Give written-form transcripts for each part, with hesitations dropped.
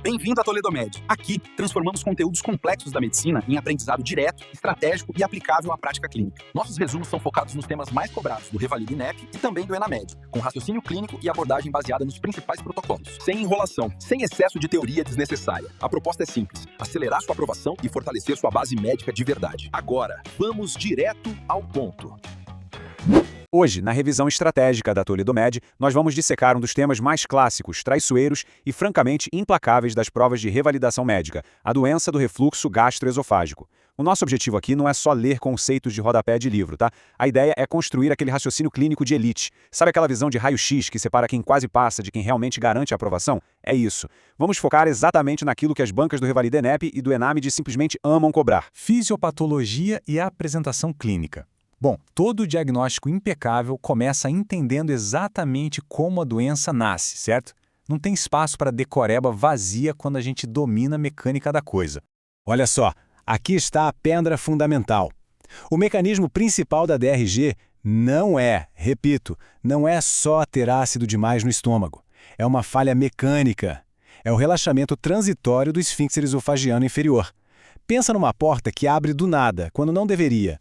Bem-vindo à Toledo Med. Aqui, transformamos conteúdos complexos da medicina em aprendizado direto, estratégico e aplicável à prática clínica. Nossos resumos são focados nos temas mais cobrados do Revalida INEP e também do ENAMED, com raciocínio clínico e abordagem baseada nos principais protocolos. Sem enrolação, sem excesso de teoria desnecessária. A proposta é simples: acelerar sua aprovação e fortalecer sua base médica de verdade. Agora, vamos direto ao ponto. Hoje, na revisão estratégica da Toledo Med, nós vamos dissecar um dos temas mais clássicos, traiçoeiros e francamente implacáveis das provas de revalidação médica, a doença do refluxo gastroesofágico. O nosso objetivo aqui não é só ler conceitos de rodapé de livro, tá? A ideia é construir aquele raciocínio clínico de elite. Sabe aquela visão de raio-x que separa quem quase passa de quem realmente garante a aprovação? É isso. Vamos focar exatamente naquilo que as bancas do Revalida INEP e do ENAMED simplesmente amam cobrar: fisiopatologia e a apresentação clínica. Bom, todo diagnóstico impecável começa entendendo exatamente como a doença nasce, certo? Não tem espaço para decoreba vazia quando a gente domina a mecânica da coisa. Olha só, aqui está a pedra fundamental. O mecanismo principal da DRG repito, não é só ter ácido demais no estômago. É uma falha mecânica. É o relaxamento transitório do esfíncter esofagiano inferior. Pensa numa porta que abre do nada, quando não deveria.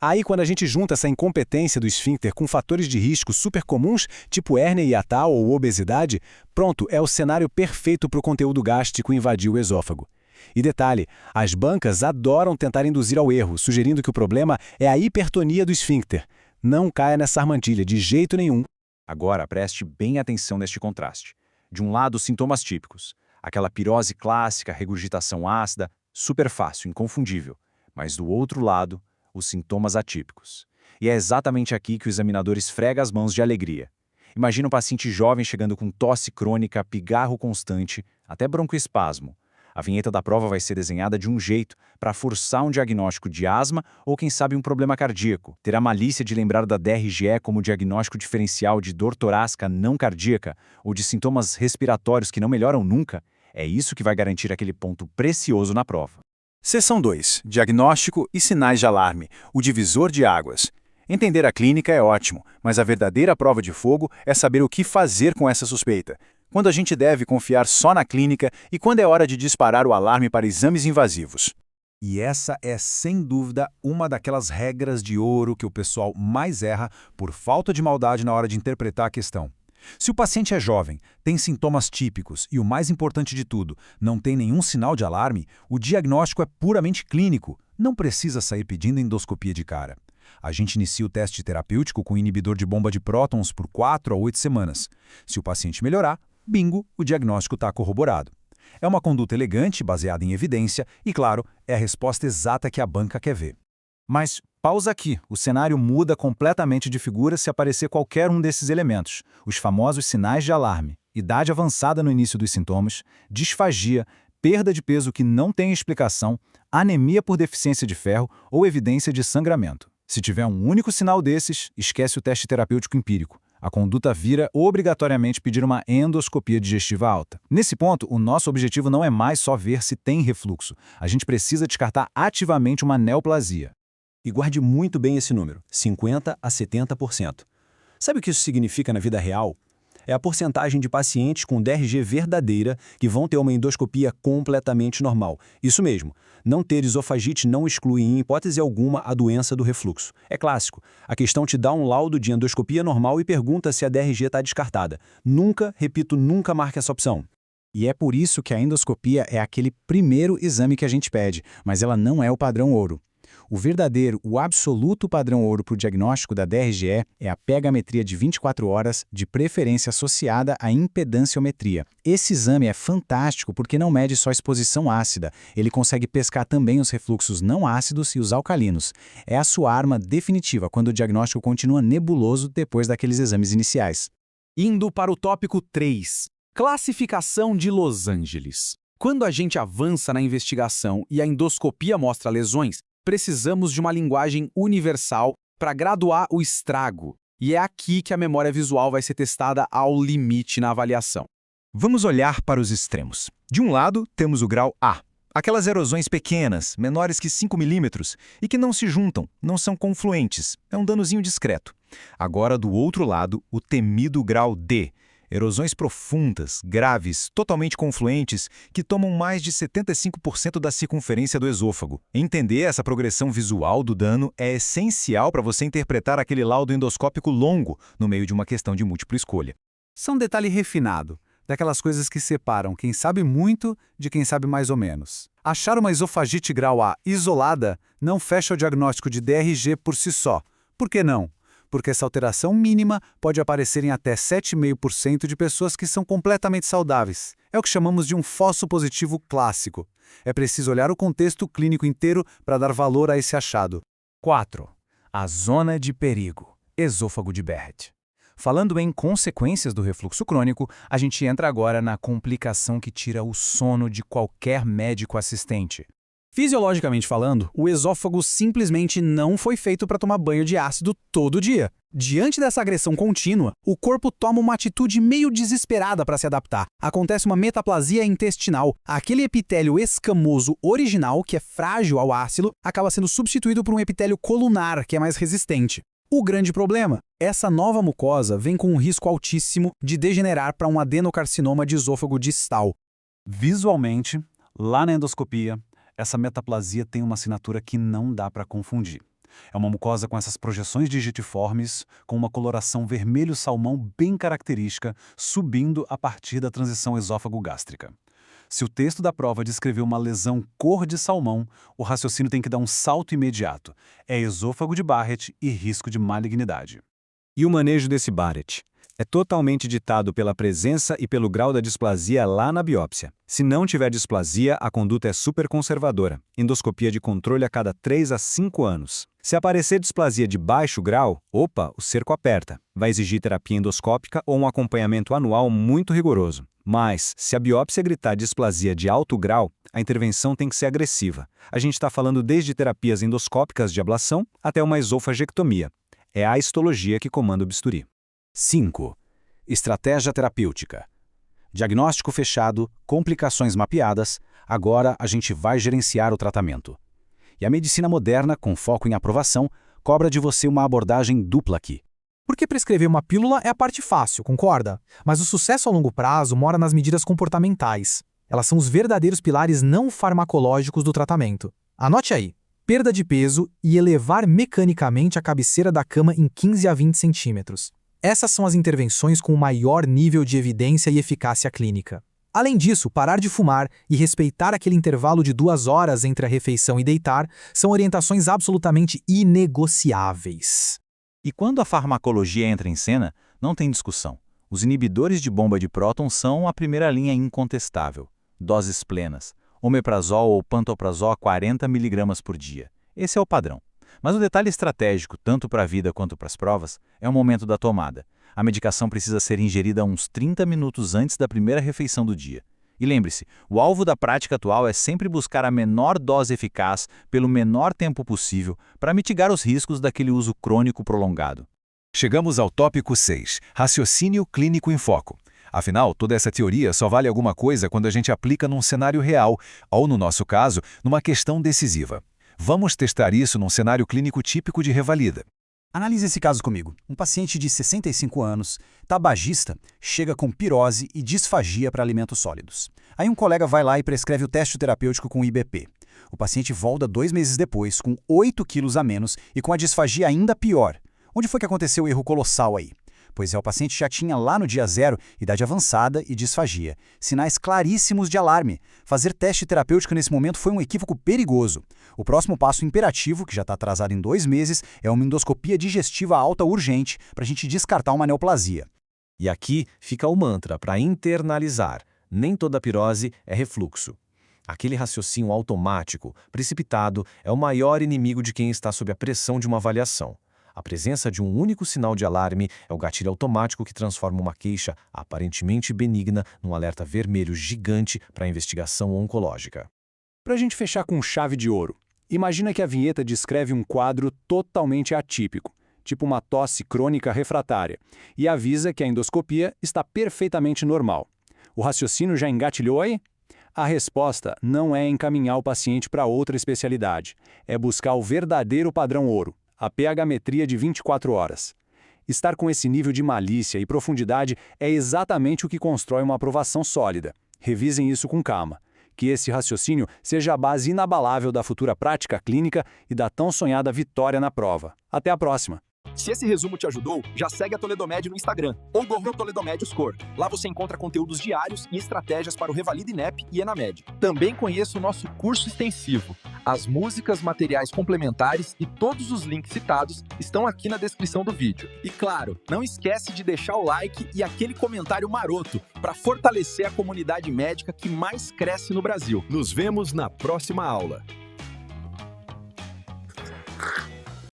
Aí, quando a gente junta essa incompetência do esfíncter com fatores de risco super comuns, tipo hérnia hiatal ou obesidade, pronto, é o cenário perfeito para o conteúdo gástrico invadir o esôfago. E detalhe, as bancas adoram tentar induzir ao erro, sugerindo que o problema é a hipertonia do esfíncter. Não caia nessa armadilha, de jeito nenhum. Agora, preste bem atenção neste contraste. De um lado, os sintomas típicos. Aquela pirose clássica, regurgitação ácida, super fácil, inconfundível. Mas do outro lado, os sintomas atípicos. E é exatamente aqui que o examinador esfrega as mãos de alegria. Imagina um paciente jovem chegando com tosse crônica, pigarro constante, até broncoespasmo. A vinheta da prova vai ser desenhada de um jeito para forçar um diagnóstico de asma ou, quem sabe, um problema cardíaco. Ter a malícia de lembrar da DRGE como diagnóstico diferencial de dor torácica não cardíaca ou de sintomas respiratórios que não melhoram nunca, é isso que vai garantir aquele ponto precioso na prova. Seção 2. Diagnóstico e sinais de alarme, o divisor de águas. Entender a clínica é ótimo, mas a verdadeira prova de fogo é saber o que fazer com essa suspeita. Quando a gente deve confiar só na clínica e quando é hora de disparar o alarme para exames invasivos. E essa é, sem dúvida, uma daquelas regras de ouro que o pessoal mais erra por falta de maldade na hora de interpretar a questão. Se o paciente é jovem, tem sintomas típicos e, o mais importante de tudo, não tem nenhum sinal de alarme, o diagnóstico é puramente clínico, não precisa sair pedindo endoscopia de cara. A gente inicia o teste terapêutico com inibidor de bomba de prótons por 4 a 8 semanas. Se o paciente melhorar, bingo, o diagnóstico está corroborado. É uma conduta elegante, baseada em evidência e, claro, é a resposta exata que a banca quer ver. Mas pausa aqui, o cenário muda completamente de figura se aparecer qualquer um desses elementos, os famosos sinais de alarme, idade avançada no início dos sintomas, disfagia, perda de peso que não tem explicação, anemia por deficiência de ferro ou evidência de sangramento. Se tiver um único sinal desses, esquece o teste terapêutico empírico. A conduta vira obrigatoriamente pedir uma endoscopia digestiva alta. Nesse ponto, o nosso objetivo não é mais só ver se tem refluxo. A gente precisa descartar ativamente uma neoplasia. E guarde muito bem esse número, 50% a 70%. Sabe o que isso significa na vida real? É a porcentagem de pacientes com DRG verdadeira que vão ter uma endoscopia completamente normal. Isso mesmo, não ter esofagite não exclui em hipótese alguma a doença do refluxo. É clássico. A questão te dá um laudo de endoscopia normal e pergunta se a DRG está descartada. Nunca, repito, nunca marque essa opção. E é por isso que a endoscopia é aquele primeiro exame que a gente pede, mas ela não é o padrão ouro. O verdadeiro, o absoluto padrão ouro para o diagnóstico da DRGE é a pegametria de 24 horas, de preferência associada à impedanciometria. Esse exame é fantástico porque não mede só exposição ácida, ele consegue pescar também os refluxos não ácidos e os alcalinos. É a sua arma definitiva quando o diagnóstico continua nebuloso depois daqueles exames iniciais. Indo para o tópico 3, classificação de Los Angeles. Quando a gente avança na investigação e a endoscopia mostra lesões, precisamos de uma linguagem universal para graduar o estrago. E é aqui que a memória visual vai ser testada ao limite na avaliação. Vamos olhar para os extremos. De um lado, temos o grau A. Aquelas erosões pequenas, menores que 5 milímetros, e que não se juntam, não são confluentes. É um danozinho discreto. Agora, do outro lado, o temido grau D. Erosões profundas, graves, totalmente confluentes, que tomam mais de 75% da circunferência do esôfago. Entender essa progressão visual do dano é essencial para você interpretar aquele laudo endoscópico longo no meio de uma questão de múltipla escolha. São um detalhe refinado, daquelas coisas que separam quem sabe muito de quem sabe mais ou menos. Achar uma esofagite grau A isolada não fecha o diagnóstico de DRG por si só. Por que não? Porque essa alteração mínima pode aparecer em até 7,5% de pessoas que são completamente saudáveis. É o que chamamos de um falso positivo clássico. É preciso olhar o contexto clínico inteiro para dar valor a esse achado. 4. A zona de perigo. Esôfago de Barrett. Falando em consequências do refluxo crônico, a gente entra agora na complicação que tira o sono de qualquer médico assistente. Fisiologicamente falando, o esôfago simplesmente não foi feito para tomar banho de ácido todo dia. Diante dessa agressão contínua, o corpo toma uma atitude meio desesperada para se adaptar. Acontece uma metaplasia intestinal. Aquele epitélio escamoso original, que é frágil ao ácido, acaba sendo substituído por um epitélio colunar, que é mais resistente. O grande problema, essa nova mucosa vem com um risco altíssimo de degenerar para um adenocarcinoma de esôfago distal. Visualmente, lá na endoscopia, essa metaplasia tem uma assinatura que não dá para confundir. É uma mucosa com essas projeções digitiformes, com uma coloração vermelho-salmão bem característica, subindo a partir da transição esôfago-gástrica. Se o texto da prova descreveu uma lesão cor de salmão, o raciocínio tem que dar um salto imediato. É esôfago de Barrett e risco de malignidade. E o manejo desse Barrett? É totalmente ditado pela presença e pelo grau da displasia lá na biópsia. Se não tiver displasia, a conduta é super conservadora. Endoscopia de controle a cada 3 a 5 anos. Se aparecer displasia de baixo grau, opa, o cerco aperta. Vai exigir terapia endoscópica ou um acompanhamento anual muito rigoroso. Mas, se a biópsia gritar displasia de alto grau, a intervenção tem que ser agressiva. A gente está falando desde terapias endoscópicas de ablação até uma esofagectomia. É a histologia que comanda o bisturi. 5. Estratégia terapêutica. Diagnóstico fechado, complicações mapeadas, agora a gente vai gerenciar o tratamento. E a medicina moderna, com foco em aprovação, cobra de você uma abordagem dupla aqui. Porque prescrever uma pílula é a parte fácil, concorda? Mas o sucesso a longo prazo mora nas medidas comportamentais. Elas são os verdadeiros pilares não farmacológicos do tratamento. Anote aí: perda de peso e elevar mecanicamente a cabeceira da cama em 15 a 20 centímetros. Essas são as intervenções com o maior nível de evidência e eficácia clínica. Além disso, parar de fumar e respeitar aquele intervalo de 2 horas entre a refeição e deitar são orientações absolutamente inegociáveis. E quando a farmacologia entra em cena, não tem discussão. Os inibidores de bomba de próton são a primeira linha incontestável. Doses plenas, omeprazol ou pantoprazol a 40 mg por dia. Esse é o padrão. Mas o detalhe estratégico, tanto para a vida quanto para as provas, é o momento da tomada. A medicação precisa ser ingerida uns 30 minutos antes da primeira refeição do dia. E lembre-se, o alvo da prática atual é sempre buscar a menor dose eficaz pelo menor tempo possível para mitigar os riscos daquele uso crônico prolongado. Chegamos ao tópico 6, raciocínio clínico em foco. Afinal, toda essa teoria só vale alguma coisa quando a gente aplica num cenário real, ou no nosso caso, numa questão decisiva. Vamos testar isso num cenário clínico típico de revalida. Analise esse caso comigo. Um paciente de 65 anos, tabagista, chega com pirose e disfagia para alimentos sólidos. Aí um colega vai lá e prescreve o teste terapêutico com IBP. O paciente volta 2 meses depois, com 8 quilos a menos e com a disfagia ainda pior. Onde foi que aconteceu o erro colossal aí? Pois é, o paciente já tinha lá no dia 0 idade avançada e disfagia. Sinais claríssimos de alarme. Fazer teste terapêutico nesse momento foi um equívoco perigoso. O próximo passo imperativo, que já está atrasado em 2 meses, é uma endoscopia digestiva alta urgente para a gente descartar uma neoplasia. E aqui fica o mantra para internalizar. Nem toda pirose é refluxo. Aquele raciocínio automático, precipitado, é o maior inimigo de quem está sob a pressão de uma avaliação. A presença de um único sinal de alarme é o gatilho automático que transforma uma queixa aparentemente benigna num alerta vermelho gigante para a investigação oncológica. Para a gente fechar com chave de ouro, imagina que a vinheta descreve um quadro totalmente atípico, tipo uma tosse crônica refratária, e avisa que a endoscopia está perfeitamente normal. O raciocínio já engatilhou aí? A resposta não é encaminhar o paciente para outra especialidade, é buscar o verdadeiro padrão ouro, a pH-metria de 24 horas. Estar com esse nível de malícia e profundidade é exatamente o que constrói uma aprovação sólida. Revisem isso com calma. Que esse raciocínio seja a base inabalável da futura prática clínica e da tão sonhada vitória na prova. Até a próxima! Se esse resumo te ajudou, já segue a Toledomed no Instagram ou Google Toledomed Score. Lá você encontra conteúdos diários e estratégias para o Revalida INEP e Enamed. Também conheça o nosso curso extensivo. As músicas, materiais complementares e todos os links citados estão aqui na descrição do vídeo. E claro, não esquece de deixar o like e aquele comentário maroto para fortalecer a comunidade médica que mais cresce no Brasil. Nos vemos na próxima aula.